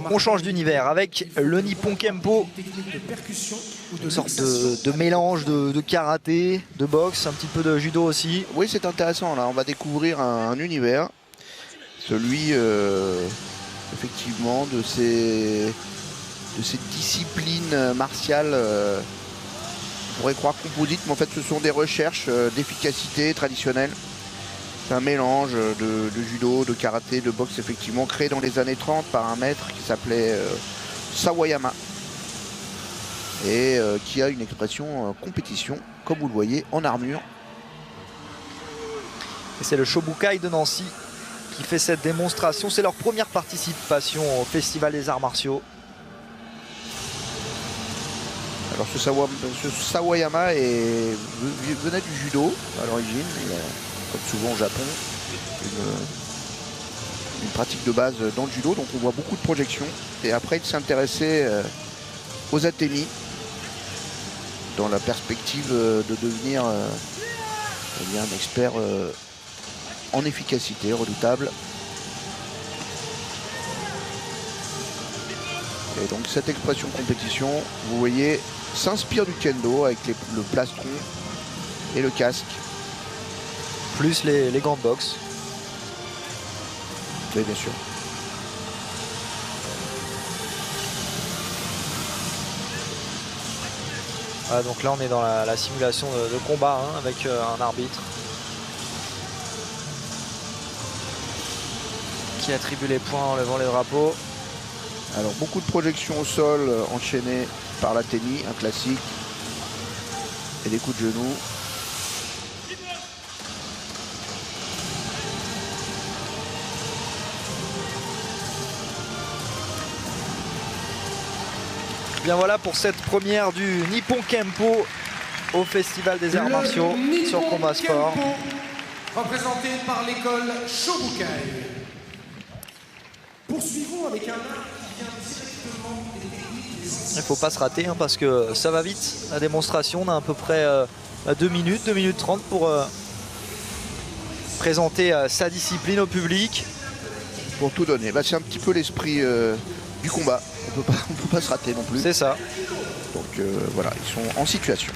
On change d'univers avec le Nippon Kempo, une sorte de mélange de karaté, de boxe, un petit peu de judo aussi. Oui, c'est intéressant, là on va découvrir un univers, celui effectivement de ces disciplines martiales, on pourrait croire composites, mais en fait ce sont des recherches d'efficacité traditionnelle. C'est un mélange de judo, de karaté, de boxe, effectivement, créé dans les années 30 par un maître qui s'appelait Sawayama et qui a une expression compétition, comme vous le voyez, en armure. Et c'est le Shobukai de Nancy qui fait cette démonstration. C'est leur première participation au Festival des Arts Martiaux. Alors ce Sawayama venait du judo à l'origine, comme souvent au Japon, une pratique de base dans le judo, donc on voit beaucoup de projections. Et après il s'est intéressé aux Athénies, dans la perspective de devenir un expert en efficacité redoutable. Et donc cette expression compétition, vous voyez, s'inspire du kendo avec le plastron et le casque. Plus les gants de boxe. Oui, bien sûr. Ah, donc là on est dans la simulation de combat hein, avec un arbitre qui attribue les points en levant les drapeaux. Alors beaucoup de projections au sol enchaînées par l'Athénie, un classique, et des coups de genoux. Bien voilà pour cette première du Nippon Kempo au Festival des Arts Martiaux sur Combat Sport. Représenté par l'école Shobukai. Poursuivons avec un art qui vient directement des techniques. Il ne faut pas se rater hein, parce que ça va vite. La démonstration, on a à peu près 2 minutes 30 pour présenter sa discipline au public. Pour tout donner. Bah, c'est un petit peu l'esprit du combat. On peut pas se rater non plus. C'est ça. Donc voilà, ils sont en situation.